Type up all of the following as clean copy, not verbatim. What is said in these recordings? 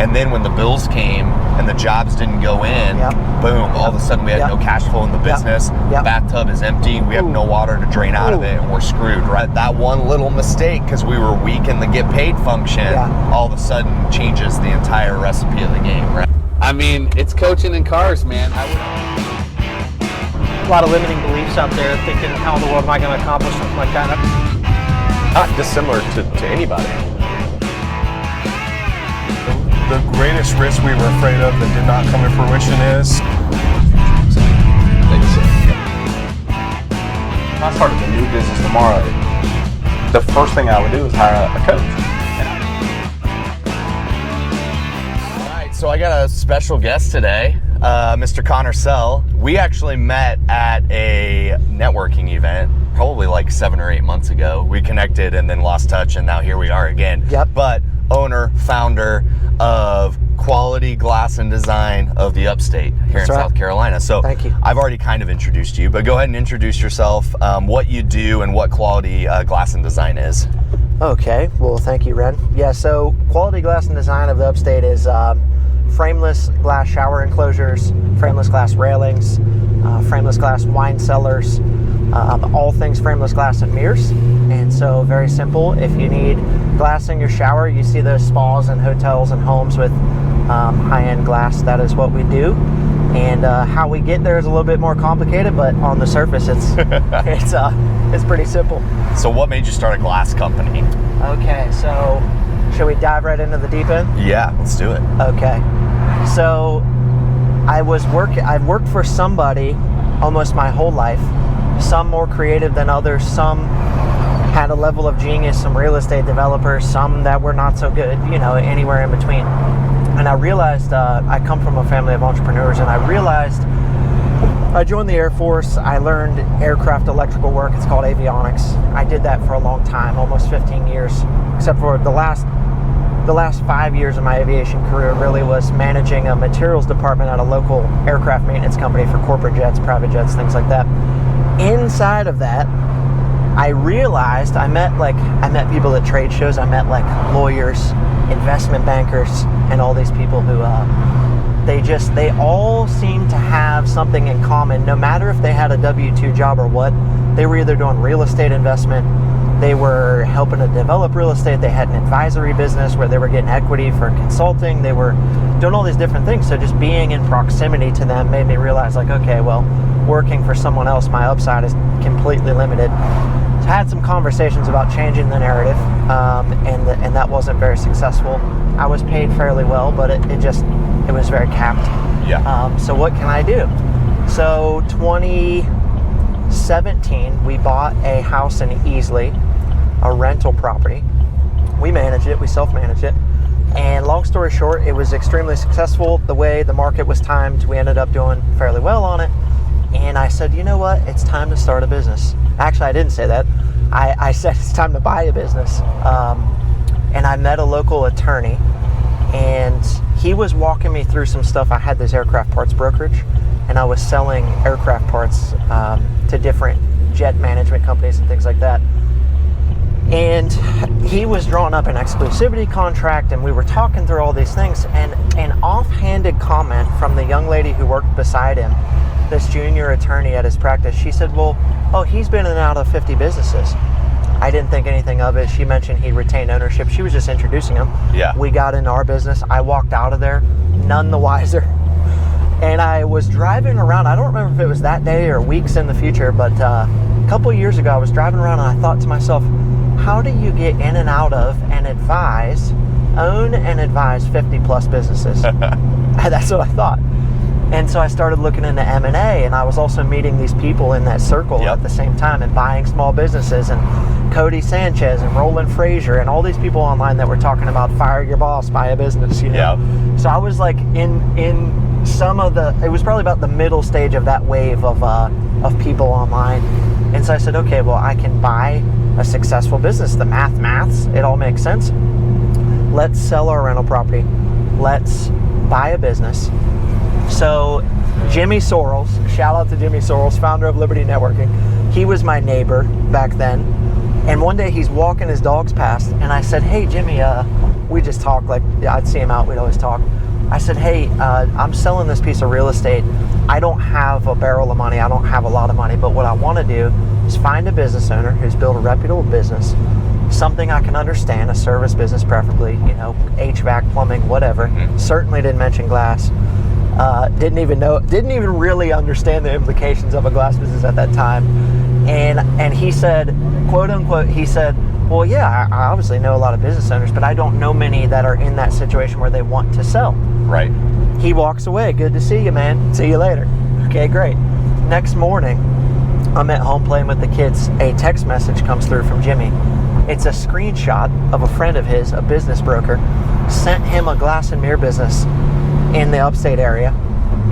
And then when the bills came and the jobs didn't go in, boom, all of a sudden we had no cash flow in the business. The bathtub is empty. We have no water to drain out of it, and we're screwed, right? That one little mistake, because we were weak in the get paid function, all of a sudden changes the entire recipe of the game, right? I mean, it's coaching in cars, man. A lot of limiting beliefs out there, thinking, how in the world am I going to accomplish something like that? Not dissimilar to anybody. The greatest risk we were afraid of that did not come to fruition is... If I started a new business tomorrow, the first thing I would do is hire a coach. All right, so I got a special guest today, Mr. Connor Sell. We actually met at a networking event probably like 7 or 8 months ago. We connected and then lost touch, and now here we are again. But owner, founder of Quality Glass and Design of the Upstate here in South Carolina. So thank you. I've already kind of introduced you, but go ahead and introduce yourself, what you do and what Quality Glass and Design is. Okay, well, thank you, Ren. Yeah, so Quality Glass and Design of the Upstate is frameless glass shower enclosures, frameless glass railings, frameless glass wine cellars, all things frameless glass and mirrors. And so very simple. If you need glass in your shower, you see those spas and hotels and homes with high-end glass. That is what we do. And how we get there is a little bit more complicated, but on the surface, it's pretty simple. So what made you start a glass company? Okay, so should we dive right into the deep end? Yeah, let's do it. Okay, so I've worked for somebody almost my whole life. Some more creative than others. Some had a level of genius. Some real estate developers. Some that were not so good. You know, anywhere in between. And I realized I come from a family of entrepreneurs, and I realized I joined the Air Force. I learned aircraft electrical work. It's called avionics. I did that for a long time, almost 15 years, except for the last 5 years of my aviation career really was managing a materials department at a local aircraft maintenance company for corporate jets, private jets, things like that. Inside of that, I realized I met people at trade shows. I met like lawyers, investment bankers, and all these people who they all seemed to have something in common. No matter if they had a W-2 job or what, they were either doing real estate investment, they were helping to develop real estate, they had an advisory business where they were getting equity for consulting, they were doing all these different things. So just being in proximity to them made me realize, like, okay, well, working for someone else, my upside is completely limited. So I had some conversations about changing the narrative, and that wasn't very successful. I was paid fairly well, but it was very capped. So what can I do? So 2017, we bought a house in Easley, a rental property. We manage it, we self-manage it. And long story short, it was extremely successful. The way the market was timed, we ended up doing fairly well on it. And I said, you know what? It's time to start a business. Actually, I didn't say that. I said it's time to buy a business. And I met a local attorney, and he was walking me through some stuff. I had this aircraft parts brokerage, and I was selling aircraft parts to different jet management companies and things like that. And he was drawing up an exclusivity contract, and we were talking through all these things, and an offhanded comment from the young lady who worked beside him, this junior attorney at his practice, she said, well, he's been in and out of 50 businesses. I didn't think anything of it. She mentioned he retained ownership. She was just introducing him. We got into our business. I walked out of there, none the wiser. And I was driving around. I don't remember if it was that day or weeks in the future, but a couple of years ago, I was driving around and I thought to myself, how do you get in and out of and own and advise 50 plus businesses? That's what I thought. And so I started looking into M&A, and I was also meeting these people in that circle at the same time and buying small businesses, and Cody Sanchez and Roland Frazier and all these people online that were talking about fire your boss, buy a business, you know? So I was like in some of it was probably about the middle stage of that wave of people online. And so I said, okay, well, I can buy a successful business. The maths, it all makes sense. Let's sell our rental property. Let's buy a business. So Jimmy Sorrells, shout out to Jimmy Sorrells, founder of Liberty Networking. He was my neighbor back then. And one day he's walking his dogs past, and I said, hey, Jimmy, we just talk like I'd see him out. We'd always talk. I said, hey, I'm selling this piece of real estate. I don't have a barrel of money. I don't have a lot of money. But what I want to do is find a business owner who's built a reputable business, something I can understand, a service business preferably, you know, HVAC, plumbing, whatever. Certainly didn't mention glass. Didn't even really understand the implications of a glass business at that time. And he said, quote unquote, he said, well, yeah, I obviously know a lot of business owners, but I don't know many that are in that situation where they want to sell. Right. He walks away. Good to see you, man. See you later. Okay, great. Next morning, I'm at home playing with the kids. A text message comes through from Jimmy. It's a screenshot of a friend of his, a business broker, sent him a glass and mirror business in the Upstate area.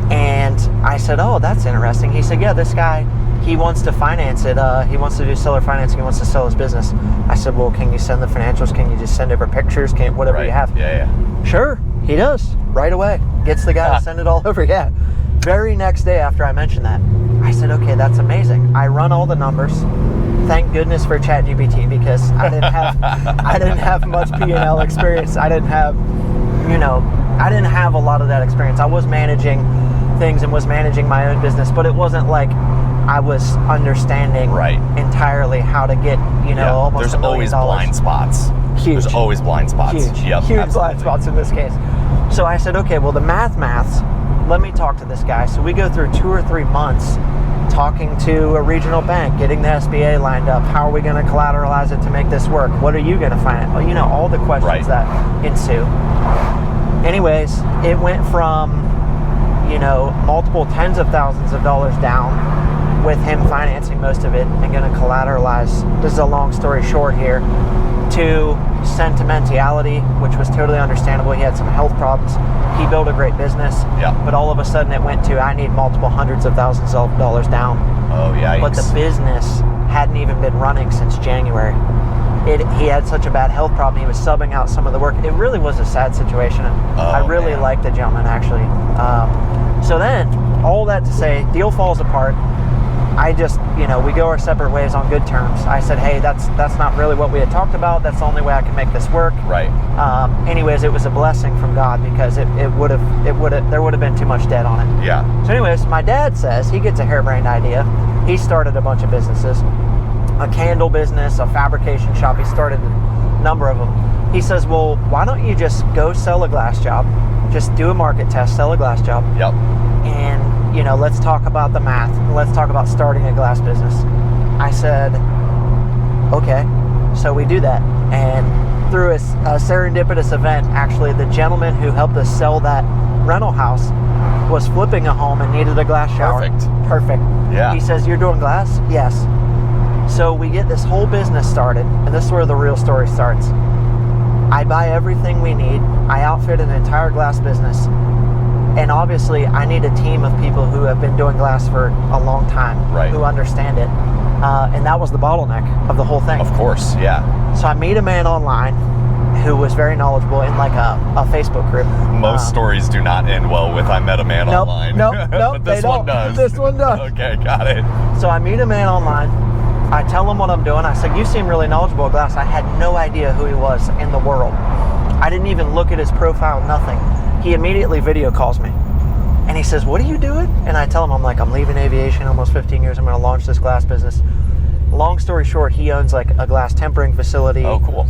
And I said, oh, that's interesting. He said, yeah, this guy, he wants to finance it. He wants to do seller financing. He wants to sell his business. I said, well, can you send the financials? Can you just send over pictures? Whatever you have. Yeah. Sure, he does. Right away. Gets the guy to send it all over. Yeah. Very next day after I mentioned that, I said, okay, that's amazing. I run all the numbers. Thank goodness for ChatGPT, because I didn't have much P&L experience. I didn't have a lot of that experience. I was managing things and was managing my own business, but it wasn't like I was understanding entirely how to get, almost There's $1 million. always blind spots. Huge. There's always blind spots. Huge. Yep, Huge absolutely. blind spots in this case. So I said, okay, well, the maths, let me talk to this guy. So we go through 2 or 3 months talking to a regional bank, getting the SBA lined up. How are we going to collateralize it to make this work? What are you going to find? Well, all the questions that ensue. Anyways, it went from, multiple tens of thousands of dollars down with him financing most of it and going to collateralize. This is a long story short here. To sentimentality, which was totally understandable. He had some health problems. He built a great business. Yeah. But all of a sudden it went to, I need multiple hundreds of thousands of dollars down. Oh, yeah. But the business hadn't even been running since January. He had such a bad health problem. He was subbing out some of the work. It really was a sad situation. I really liked the gentleman, actually. So then, all that to say, deal falls apart. I just, we go our separate ways on good terms. I said, hey, that's not really what we had talked about. That's the only way I can make this work. Right. Anyways, it was a blessing from God, because there would have been too much debt on it. Yeah. So anyways, my dad says he gets a harebrained idea. He started a bunch of businesses, a candle business, a fabrication shop. He started a number of them. He says, well, why don't you just go sell a glass job? Just do a market test, sell a glass job. Yep. And let's talk about the math. Let's talk about starting a glass business. I said, okay. So we do that. And through a serendipitous event, actually, the gentleman who helped us sell that rental house was flipping a home and needed a glass shower. Perfect. Yeah. He says, you're doing glass? Yes. So we get this whole business started, and this is where the real story starts. I buy everything we need. I outfit an entire glass business. And obviously, I need a team of people who have been doing glass for a long time, who understand it. And that was the bottleneck of the whole thing. Of course, yeah. So I meet a man online who was very knowledgeable in like a Facebook group. Most stories do not end well with I met a man online. Nope, but this they one don't. does. This one does. Okay, got it. So I meet a man online. I tell him what I'm doing. I said, you seem really knowledgeable of glass. I had no idea who he was in the world. I didn't even look at his profile, nothing. He immediately video calls me. And he says, what are you doing? And I tell him, I'm leaving aviation, almost 15 years. I'm going to launch this glass business. Long story short, he owns like a glass tempering facility. Oh, cool.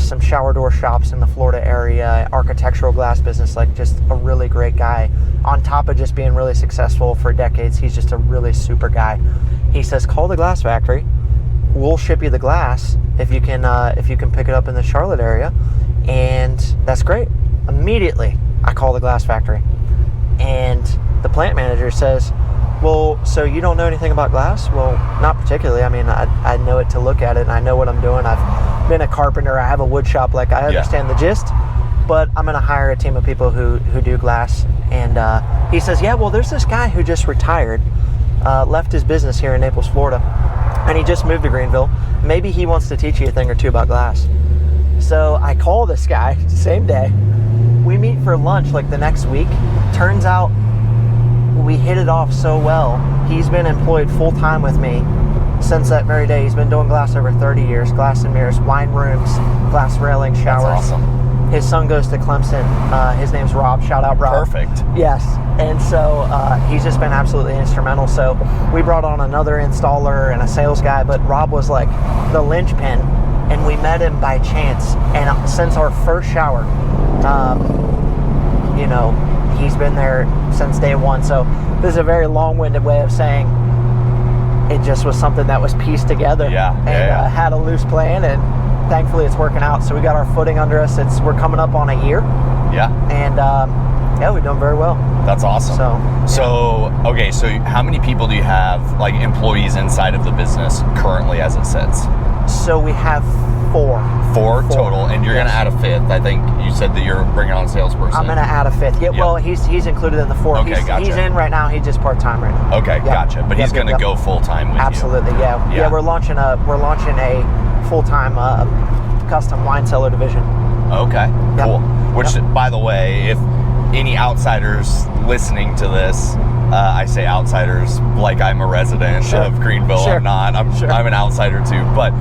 Some shower door shops in the Florida area, architectural glass business, like just a really great guy. On top of just being really successful for decades, he's just a really super guy. He says, call the glass factory. We'll ship you the glass if you can pick it up in the Charlotte area. And that's great. Immediately, I call the glass factory. And the plant manager says, well, so you don't know anything about glass? Well, not particularly. I mean, I know it to look at it, and I know what I'm doing. I've been a carpenter. I have a wood shop. Like, I understand the gist. But I'm going to hire a team of people who do glass. And he says, yeah, well, there's this guy who just retired, left his business here in Naples, Florida, and he just moved to Greenville. Maybe he wants to teach you a thing or two about glass. So I call this guy, same day. We meet for lunch like the next week. Turns out we hit it off so well. He's been employed full-time with me since that very day. He's been doing glass over 30 years, glass and mirrors, wine rooms, glass railing, showers. That's awesome. His son goes to Clemson. His name's Rob. Shout out, Rob. Perfect. Yes. And so he's just been absolutely instrumental. So we brought on another installer and a sales guy, but Rob was like the linchpin, and we met him by chance. And since our first shower, you know, he's been there since day one. So this is a very long-winded way of saying it just was something that was pieced together. Had a loose plan, and thankfully it's working out. So we got our footing under us. We're coming up on a year. Yeah. And we're doing very well. That's awesome. So how many people do you have, like employees inside of the business currently as it sits? So we have four total, and you're going to add a fifth. I think you said that you're bringing on a salesperson. I'm going to add a fifth. Yeah, well, he's included in the four. Okay, gotcha. He's in right now. He's just part-time right now. Okay, gotcha. But he's going to go full-time with Absolutely, you. yeah. We're launching a full-time custom wine cellar division. Okay, cool. Which, by the way, if any outsiders listening to this, I say outsiders like I'm a resident of Greenville. I'm not. I'm an outsider too. But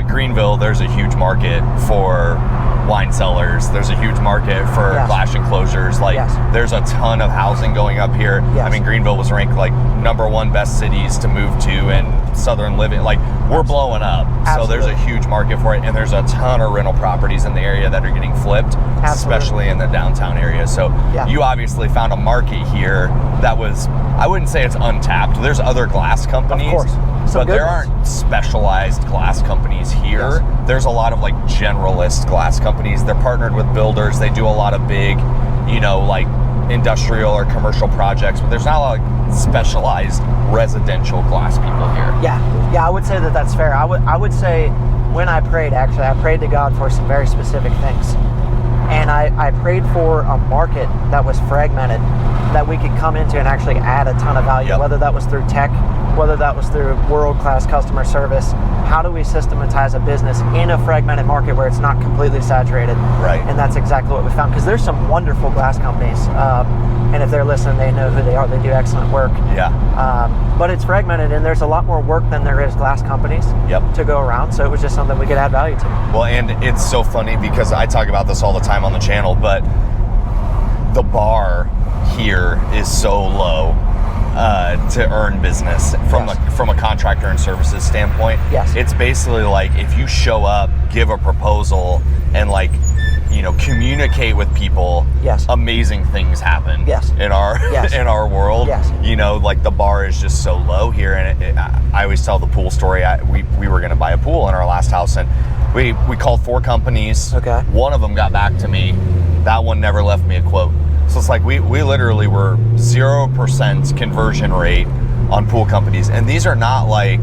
Greenville, there's a huge market for wine cellars. There's a huge market for glass enclosures. There's a ton of housing going up here. I mean, Greenville was ranked like #1 best cities to move to and Southern living. Like, we're blowing up. So there's a huge market for it, and there's a ton of rental properties in the area that are getting flipped, especially in the downtown area. So you obviously found a market here that was, I wouldn't say it's untapped. There's other glass companies, of course. but there aren't specialized glass companies here. There's a lot of like generalist glass companies. They're partnered with builders. They do a lot of big, like industrial or commercial projects, but there's not a lot of specialized residential glass people here. Yeah, I would say that's fair. I would say when I prayed to God for some very specific things. And I prayed for a market that was fragmented, that we could come into and actually add a ton of value, whether that was through tech, whether that was through world-class customer service. How do we systematize a business in a fragmented market where it's not completely saturated? Right. And that's exactly what we found, because there's some wonderful glass companies. And if they're listening, they know who they are. They do excellent work. But it's fragmented, and there's a lot more work than there is glass companies to go around. So it was just something we could add value to. Well, and it's so funny because I talk about this all the time on the channel, but the bar here is so low to earn business from a contractor and services standpoint. It's basically like if you show up, give a proposal, and communicate with people, amazing things happen in our world. Like the bar is just so low here, and I always tell the pool story. We were going to buy a pool in our last house, and we called 4 companies. One of them got back to me. That one never left me a quote. So it's like we literally were 0% conversion rate on pool companies, and these are not like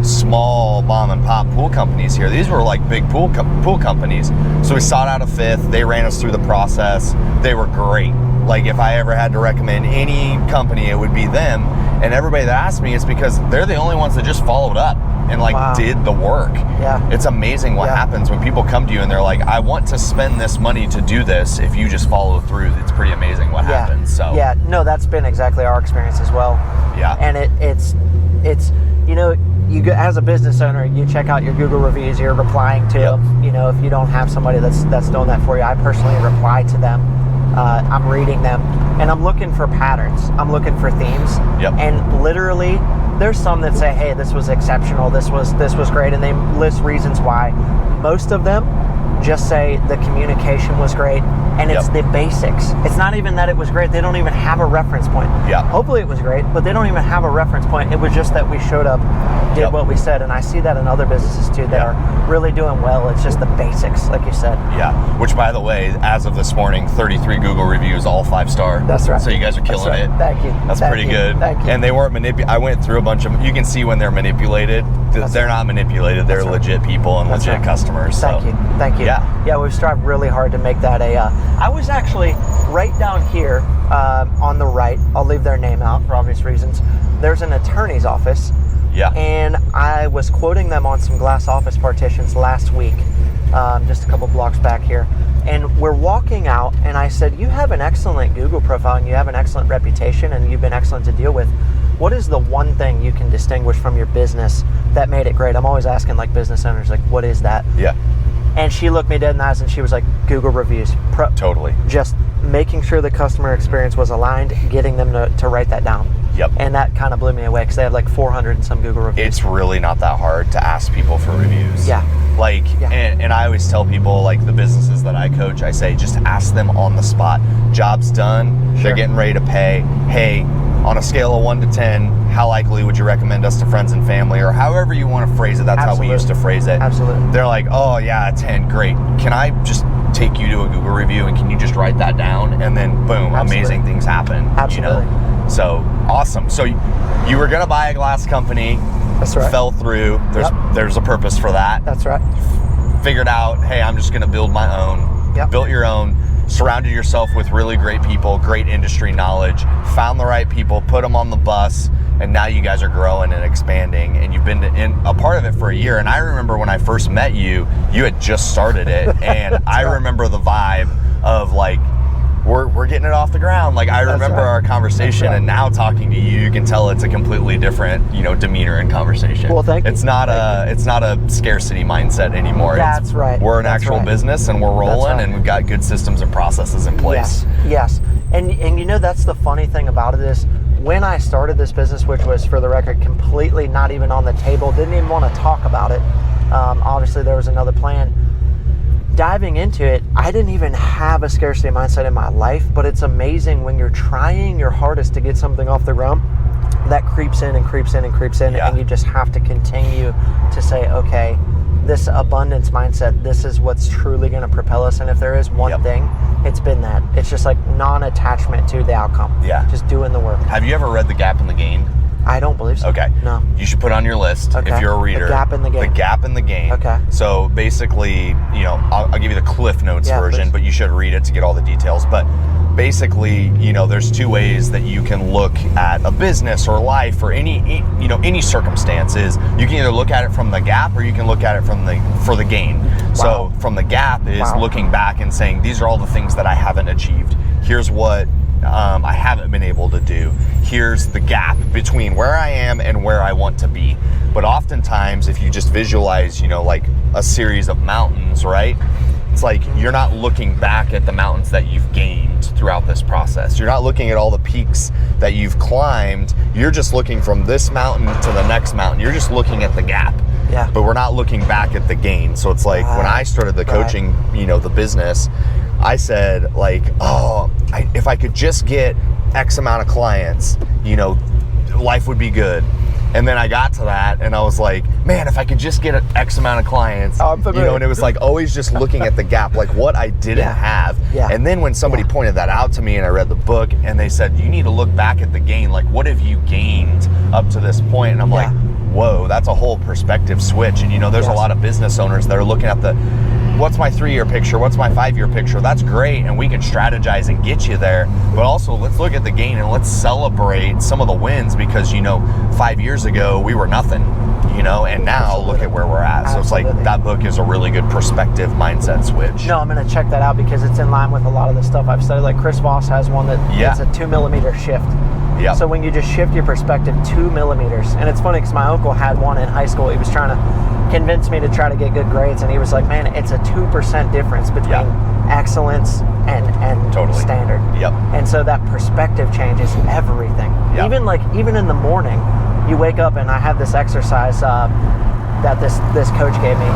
small mom and pop pool companies here. These were like big pool companies. So we sought out a fifth. They ran us through the process. They were great. Like if I ever had to recommend any company, it would be them. And everybody that asked me, it's because they're the only ones that just followed up and did the work. It's amazing what happens when people come to you and they're like, I want to spend this money to do this. If you just follow through, it's pretty amazing what happens. So no, that's been exactly our experience as well. And it's you go, as a business owner, you check out your Google reviews, you're replying to them. If you don't have somebody that's doing that for you, I personally reply to them. I'm reading them, and I'm looking for patterns. I'm looking for themes. And literally, there's some that say, hey, this was exceptional, this was great, and they list reasons why. Most of them just say the communication was great, and it's the basics. It's not even that it was great. They don't even have a reference point. Hopefully it was great, but they don't even have a reference point. It was just that we showed up, did what we said, and I see that in other businesses too that are really doing well. It's just the basics, like you said. Which, by the way, as of this morning, 33 Google reviews, all 5-star. That's right. So you guys are killing it. Thank you. That's pretty good. Thank you. And they weren't manipulated. I went through a bunch of. You can see when they're manipulated. They're not manipulated. They're legit people and legit customers. So. Thank you. Yeah, we've strived really hard to make that a. I was actually right down here on the right. I'll leave their name out for obvious reasons. There's an attorney's office. And I was quoting them on some glass office partitions last week, just a couple blocks back here. And we're walking out, and I said, you have an excellent Google profile, and you have an excellent reputation, and you've been excellent to deal with. What is the one thing you can distinguish from your business that made it great? I'm always asking business owners, what is that? And she looked me dead in the eyes and she was like, Google reviews. Totally. Just making sure the customer experience was aligned, getting them to write that down. Yep. And that kind of blew me away because they have like 400 and some Google reviews. It's really not that hard to ask people for reviews. Yeah. Like, Yeah. and I always tell people, like the businesses that I coach, I say, just ask them on the spot. Job's done. Sure. They're getting ready to pay. Hey, on a scale of 1 to 10, how likely would you recommend us to friends and family, or however you want to phrase it? That's Absolutely. how we used to phrase it. Absolutely. They're like, oh yeah, 10, great. Can I just take you to a Google review and can you just write that down? And then boom, Absolutely. amazing things happen. Absolutely. You know? So awesome. So you were gonna buy a glass company. That's right. Fell through. There's a purpose for that. That's right. Figured out, hey, I'm just gonna build my own. Yep. Built your own. Surrounded yourself with really great people, great industry knowledge. Found the right people, put them on the bus, and now you guys are growing and expanding. And you've been a part of it for a year. And I remember when I first met you, you had just started it, and I remember the vibe of like, we're getting it off the ground. Like I remember our conversation, and now talking to you, you can tell it's a completely different, demeanor and conversation. Well, thank you. It's not a scarcity mindset anymore. That's right. We're an That's actual right. business, and we're rolling, right. and we've got good systems and processes in place. Yes. And that's the funny thing about it is when I started this business, which was, for the record, completely not even on the table, didn't even want to talk about it. Obviously, there was another plan. Diving into it, I didn't even have a scarcity mindset in my life, but it's amazing when you're trying your hardest to get something off the ground, that creeps in and creeps in and creeps in, Yeah. and you just have to continue to say, okay, this abundance mindset, this is what's truly going to propel us. And if there is one thing, it's been that. It's just like non-attachment to the outcome. Yeah. Just doing the work. Have you ever read The Gap in the Gain? I don't believe so. Okay. No. You should put on your list Okay. if you're a reader. The Gap in the Gain. The Gap in the Gain. Okay. So basically, I'll give you the Cliff Notes version, please. but you should read it to get all the details. But basically, there's two ways that you can look at a business or life or any circumstances. You can either look at it from the gap or you can look at it for the gain. Wow. So from the gap is looking back and saying, these are all the things that I haven't achieved. Here's what I haven't been able to do. Here's the gap between where I am and where I want to be. But oftentimes, if you just visualize, like a series of mountains, right? It's like you're not looking back at the mountains that you've gained throughout this process. You're not looking at all the peaks that you've climbed. You're just looking from this mountain to the next mountain. You're just looking at the gap. Yeah. But we're not looking back at the gain. So it's like when I started the coaching, the business, I said like, if I could just get X amount of clients, life would be good. And then I got to that and I was like, man, if I could just get an X amount of clients, and it was like always just looking at the gap, like what I didn't have. Yeah. And then when somebody pointed that out to me and I read the book and they said, you need to look back at the gain, like what have you gained up to this point? And I'm like, whoa, that's a whole perspective switch. And there's a lot of business owners that are looking at what's my 3-year picture? What's my 5-year picture? That's great, and we can strategize and get you there. But also, let's look at the gain and let's celebrate some of the wins because 5 years ago we were nothing, and now look at where we're at. So it's like that book is a really good perspective mindset switch. No, I'm going to check that out because it's in line with a lot of the stuff I've studied. Like Chris Voss has one that it's a 2 millimeter shift. Yeah. So when you just shift your perspective 2 millimeters, and it's funny because my uncle had one in high school. He was trying to convince me to try to get good grades, and he was like, man, it's a 2% difference between excellence and standard. Yep. And so that perspective changes everything. Yep. Even in the morning, you wake up, and I have this exercise that this coach gave me,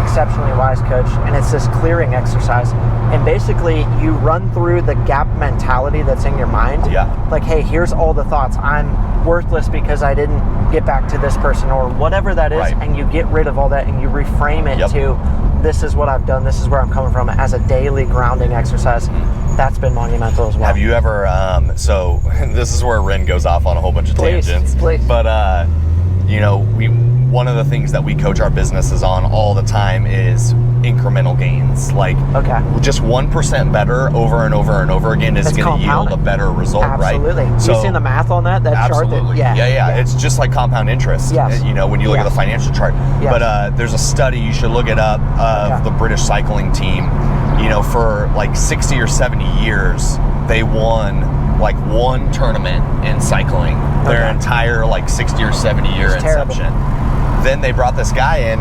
exceptionally wise coach, and it's this clearing exercise. And basically, you run through the gap mentality that's in your mind. Yeah. Like, hey, here's all the thoughts. I'm worthless because I didn't get back to this person, or whatever that is, and you get rid of all that and you reframe it to, this is what I've done, this is where I'm coming from, as a daily grounding exercise. That's been monumental as well. Have you ever, so this is where Ren goes off on a whole bunch of tangents. Please. But, one of the things that we coach our businesses on all the time is incremental gains. Like, just 1% better over and over and over again is going to yield a better result, Absolutely. right? So, you seen the math on that? That absolutely. chart? Yeah. It's just like compound interest, when you look at the financial chart. Yes. But there's a study, you should look it up, of the British cycling team. For like 60 or 70 years, they won like one tournament in cycling their entire like 60 or 70 year inception. Terrible. Then they brought this guy in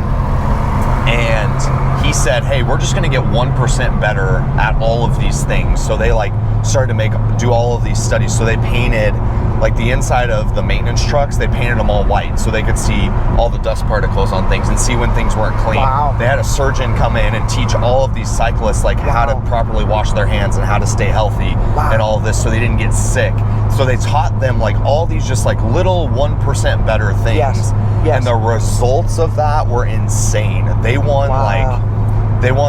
And he said, hey, we're just going to get 1% better at all of these things. So they like started to do all of these studies. So they painted like the inside of the maintenance trucks, they painted them all white so they could see all the dust particles on things and see when things weren't clean. Wow. They had a surgeon come in and teach all of these cyclists like how to properly wash their hands and how to stay healthy and all of this so they didn't get sick. So they taught them like all these just like little 1% better things. Yes. And the results of that were insane. They won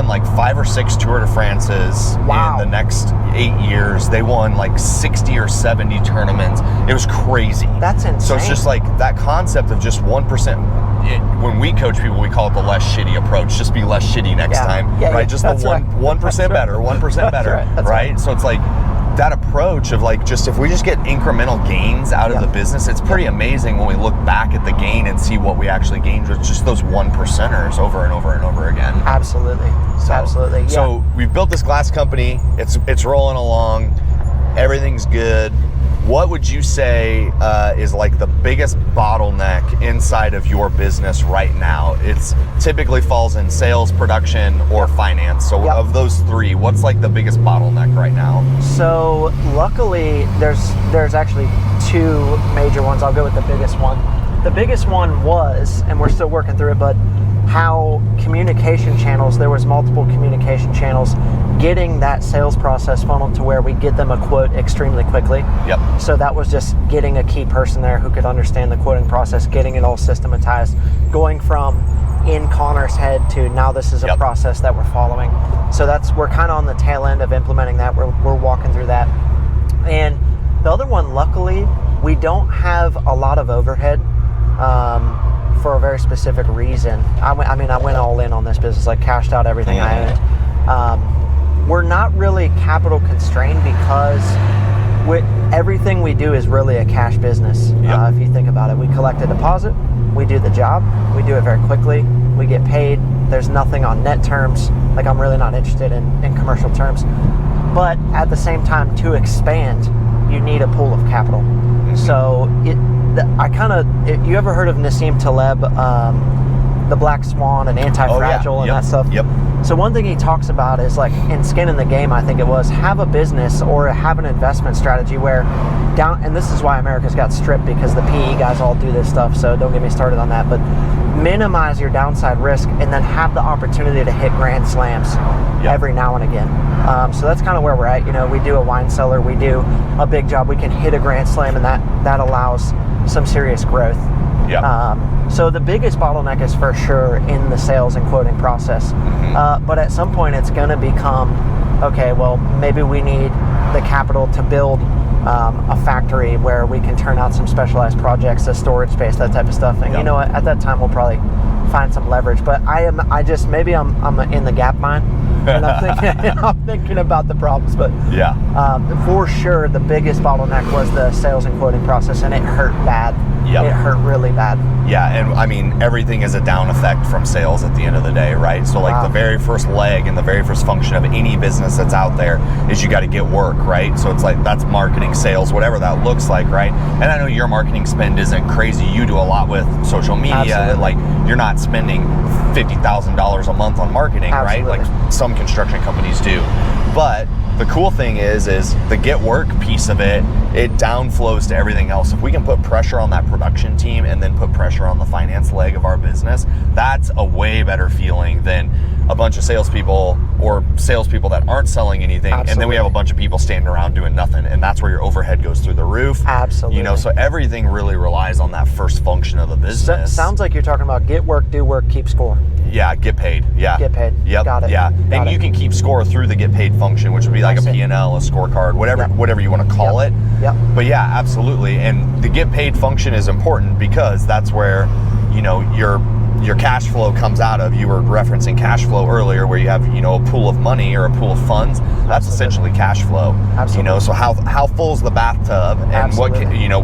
like 5 or 6 Tour de France's in the next 8 years. They won like 60 or 70 tournaments. It was crazy. That's insane. So it's just like that concept of just 1%. When we coach people, we call it the less shitty approach. Just be less shitty next time, right? Just the 1% better, 1% better, right? So it's like that approach of like just if we just get incremental gains out of the business, it's pretty amazing when we look back at the gain and see what we actually gained with just those 1%ers over and over and over again. Absolutely. Absolutely. Yeah. So we've built this glass company. It's rolling along. Everything's good. What would you say is like the biggest bottleneck inside of your business right now? It's typically falls in sales, production, or finance. So of those three, what's like the biggest bottleneck right now? So luckily, there's actually 2 major ones. I'll go with the biggest one. The biggest one was, and we're still working through it, but how communication channels, there was multiple communication channels, getting that sales process funneled to where we get them a quote extremely quickly. Yep. So that was just getting a key person there who could understand the quoting process, getting it all systematized, going from in Connor's head to now this is a process that we're following. So we're kind of on the tail end of implementing that. We're walking through that. And the other one, luckily, we don't have a lot of overhead. For a very specific reason. I went all in on this business, like cashed out everything I owned. We're not really capital constrained because everything we do is really a cash business. If you think about it, we collect a deposit, we do the job, we do it very quickly, we get paid. There's nothing on net terms. Like I'm really not interested in commercial terms. But at the same time, to expand, you need a pool of capital. So you ever heard of Nassim Taleb, the Black Swan and Anti-Fragile and that stuff? Yep. So one thing he talks about is like in Skin in the Game, I think it was, have a business or have an investment strategy where and this is why America's got stripped because the PE guys all do this stuff, so don't get me started on that, but minimize your downside risk and then have the opportunity to hit grand slams every now and again. So that's kind of where we're at. We do a wine cellar, we do a big job, we can hit a grand slam, and that allows some serious growth. So the biggest bottleneck is for sure in the sales and quoting process. But at some point it's going to become, okay, well, maybe we need the capital to build a factory where we can turn out some specialized projects, a storage space, that type of stuff. And you know what, at that time we'll probably find some leverage. But I'm in the gap mine. And I'm thinking about the problems, but for sure the biggest bottleneck was the sales and quoting process, and it hurt bad. It hurt really bad. And I mean, everything is a down effect from sales at the end of the day, right? So like the very first leg and the very first function of any business that's out there is you got to get work, right? So it's like that's marketing, sales, whatever that looks like, right? And I know your marketing spend isn't crazy. You do a lot with social media. And like you're not spending $50,000 a month on marketing, right? Like some construction companies do. But the cool thing is the get work piece of it downflows to everything else. If we can put pressure on that production team and then put pressure on the finance leg of our business, that's a way better feeling than a bunch of salespeople or salespeople that aren't selling anything. And then we have a bunch of people standing around doing nothing. And that's where your overhead goes through the roof. Absolutely. So everything really relies on that first function of the business. Sounds like you're talking about get work, do work, keep score. Get paid. Get paid. Yep. Got it. And you can keep score through the get paid function, which would be like a P&L, a scorecard, whatever you want to call it. But absolutely. And the get paid function is important because that's where, your cash flow comes out of. You were referencing cash flow earlier where you have, a pool of money or a pool of funds. That's essentially cash flow. So how full is the bathtub and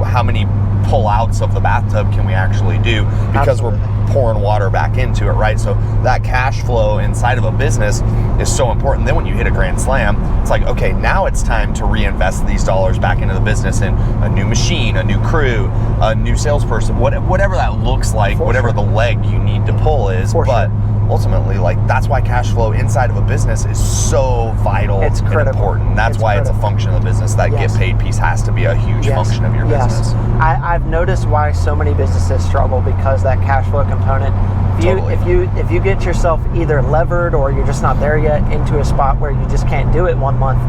how many pull outs of the bathtub can we actually do because we're pouring water back into it, right? So that cash flow inside of a business is so important. Then when you hit a grand slam, it's like, okay, now it's time to reinvest these dollars back into the business in a new machine, a new crew, a new salesperson, whatever that looks like, whatever the leg you need to pull is. But ultimately, like, that's why cash flow inside of a business is so vital It's and critical. important. That's It's why it's a critical. function of the business. That Yes. get paid piece has to be a huge function of your business. I've noticed why so many businesses struggle, because that cash flow component. Totally. If you get yourself either levered or you're just not there yet into a spot where you just can't do it 1 month,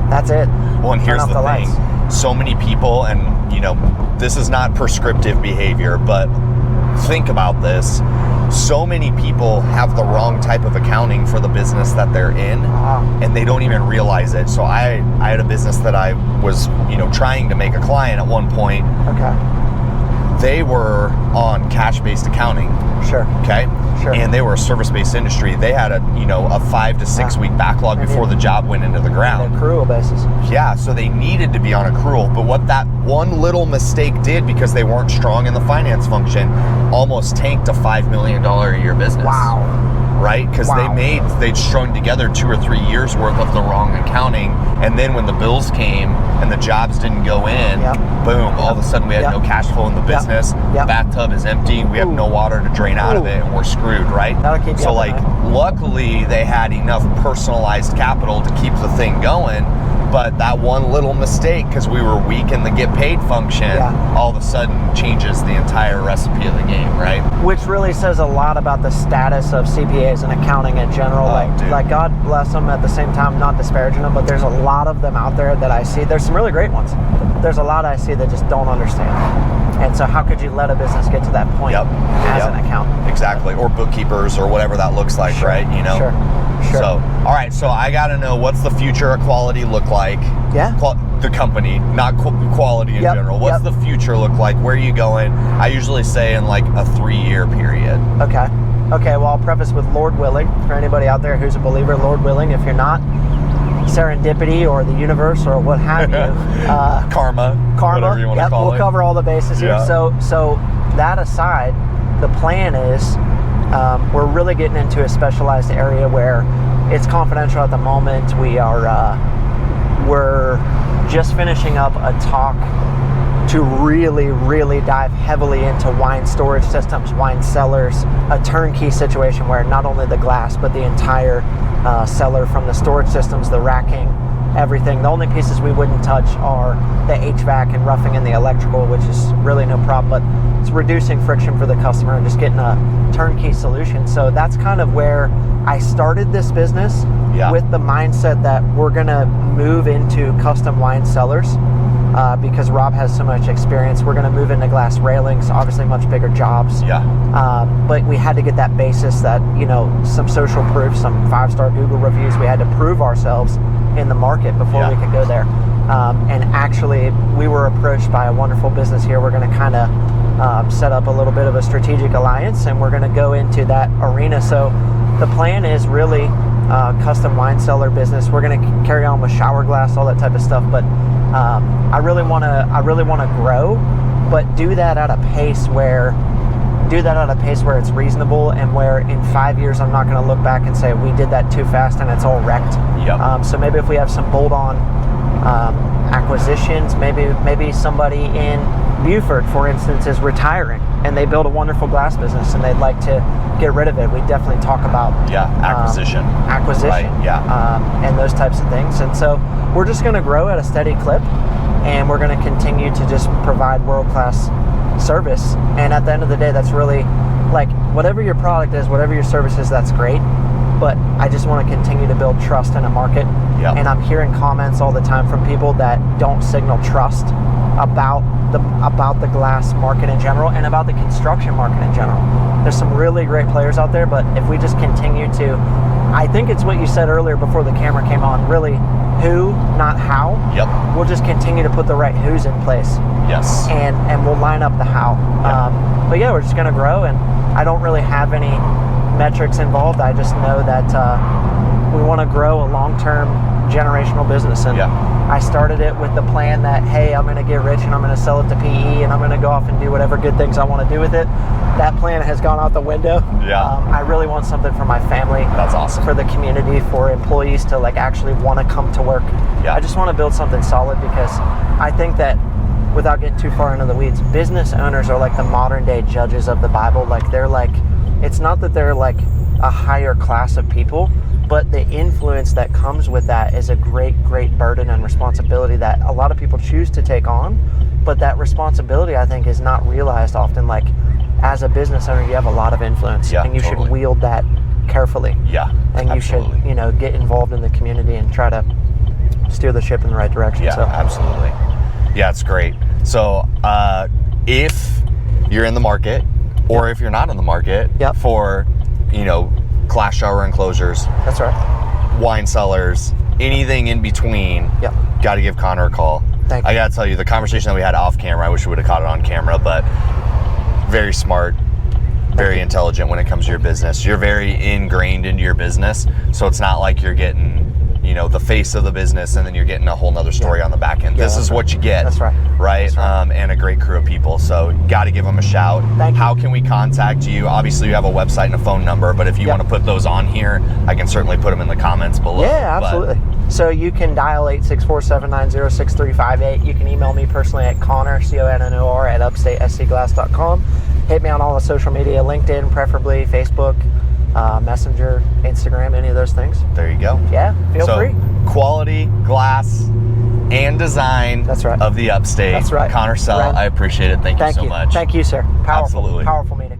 that's it. Well, and here's Turn the off thing. lights. So many people, and this is not prescriptive behavior, but think about this. So many people have the wrong type of accounting for the business that they're in, and they don't even realize it. So I had a business that I was, trying to make a client at one point. Okay. They were on cash-based accounting. Sure. Okay. Sure. And they were a service-based industry. They had a 5 to 6 week backlog And before the job went into the ground. Accrual basis. Yeah, so they needed to be on accrual. But what that one little mistake did, because they weren't strong in the finance function, almost tanked a $5 million a year business. Wow. Right? Because Wow. they'd strung together 2 or 3 years worth of the wrong accounting. And then when the bills came and the jobs didn't go in, Yep. boom, all of a sudden we had Yep. no cash flow in the business. Yep. The bathtub is empty. We have Ooh. no water to drain out of Ooh. it, and we're screwed, right? That'll keep you So, up at like, night. luckily they had enough personalized capital to keep the thing going. But that one little mistake, because we were weak in the get paid function, Yeah. all of a sudden changes the entire recipe of the game, right? Which really says a lot about the status of CPAs and accounting in general. Oh, dude. Like God bless them, at the same time, not disparaging them, but there's a lot of them out there that I see. There's some really great ones. There's a lot I see that just don't understand. And so how could you let a business get to that point Yep. as Yep. an accountant? Exactly. Or bookkeepers or whatever that looks like, Sure. right? Sure. Sure. So, all right. So I got to know, what's the future of quality look like? Yeah. The company, not quality in Yep. general. What's Yep. the future look like? Where are you going? I usually say in like a 3-year period. Okay. Okay, well, I'll preface with Lord willing. For anybody out there who's a believer, Lord willing. If you're not, serendipity or the universe or what have you. Karma. Whatever you want to call we'll it. cover all the bases here. Yeah. So that aside, the plan is we're really getting into a specialized area where it's confidential at the moment. We're just finishing up a talk to really, really dive heavily into wine storage systems, wine cellars, a turnkey situation where not only the glass, but the entire cellar, from the storage systems, the racking, everything. The only pieces we wouldn't touch are the HVAC and roughing and the electrical, which is really no problem, but it's reducing friction for the customer and just getting a turnkey solution. So that's kind of where I started this business, with the mindset that we're gonna move into custom wine cellars. Because Rob has so much experience, we're going to move into glass railings, obviously much bigger jobs. Yeah. But we had to get that basis that, some social proof, some 5-star Google reviews. We had to prove ourselves in the market before we could go there. And actually, we were approached by a wonderful business here. We're going to kind of set up a little bit of a strategic alliance, and we're going to go into that arena. So the plan is really custom wine cellar business. We're going to carry on with shower glass, all that type of stuff, but I really want to grow, but do that at a pace where it's reasonable, and where in 5 years I'm not going to look back and say we did that too fast and it's all wrecked. Yep. So maybe if we have some bolt-on acquisitions, maybe somebody in Buford, for instance, is retiring and they build a wonderful glass business and they'd like to get rid of it. We definitely talk about acquisition, right, and those types of things. And so we're just going to grow at a steady clip, and we're going to continue to just provide world-class service. And at the end of the day, that's really, like, whatever your product is, whatever your service is, that's great. But I just want to continue to build trust in a market. Yep. And I'm hearing comments all the time from people that don't signal trust about the glass market in general and about the construction market in general. There's some really great players out there, but if we just continue to, I think it's what you said earlier before the camera came on, really who, not how. Yep. We'll just continue to put the right who's in place. Yes. And we'll line up the how. Yep. But yeah, we're just going to grow, and I don't really have any metrics involved. I just know that we want to grow a long-term generational business. And I started it with the plan that, hey, I'm going to get rich and I'm going to sell it to PE and I'm going to go off and do whatever good things I want to do with it. That plan has gone out the window. Yeah. I really want something for my family. That's awesome. For the community, for employees to actually want to come to work. Yeah. I just want to build something solid, because I think that, without getting too far into the weeds, business owners are like the modern day judges of the Bible. They're it's not that they're a higher class of people, but the influence that comes with that is a great burden and responsibility that a lot of people choose to take on. But that responsibility, I think, is not realized often. Like, as a business owner, you have a lot of influence, and you should wield that carefully. Yeah, and absolutely. You should, get involved in the community and try to steer the ship in the right direction. Yeah, so. absolutely. Yeah, it's great. So if you're in the market, or if you're not in the market for, glass shower enclosures, that's right, wine cellars, anything in between, got to give Connor a call. Thank you. I got to tell you, the conversation that we had off camera, I wish we would have caught it on camera, but very smart, very intelligent when it comes to your business. You're very ingrained into your business, so it's not like you're getting, the face of the business and then you're getting a whole nother story on the back end. This is what you get. That's right. Right? That's right. And a great crew of people. So got to give them a shout. Thank you. How can we contact you? Obviously, you have a website and a phone number, but if you want to put those on here, I can certainly put them in the comments below. Yeah, absolutely. So you can dial 864-790-6358. You can email me personally at Connor, CONNOR, at upstatescglass.com. Hit me on all the social media, LinkedIn, preferably Facebook, Messenger, Instagram, any of those things. There you go. Yeah, feel free. Quality, glass, and design That's right. of the Upstate. That's right. Connor Sell, Right. I appreciate it. Thank you so much. Thank you, sir. Powerful, Absolutely. Powerful meeting.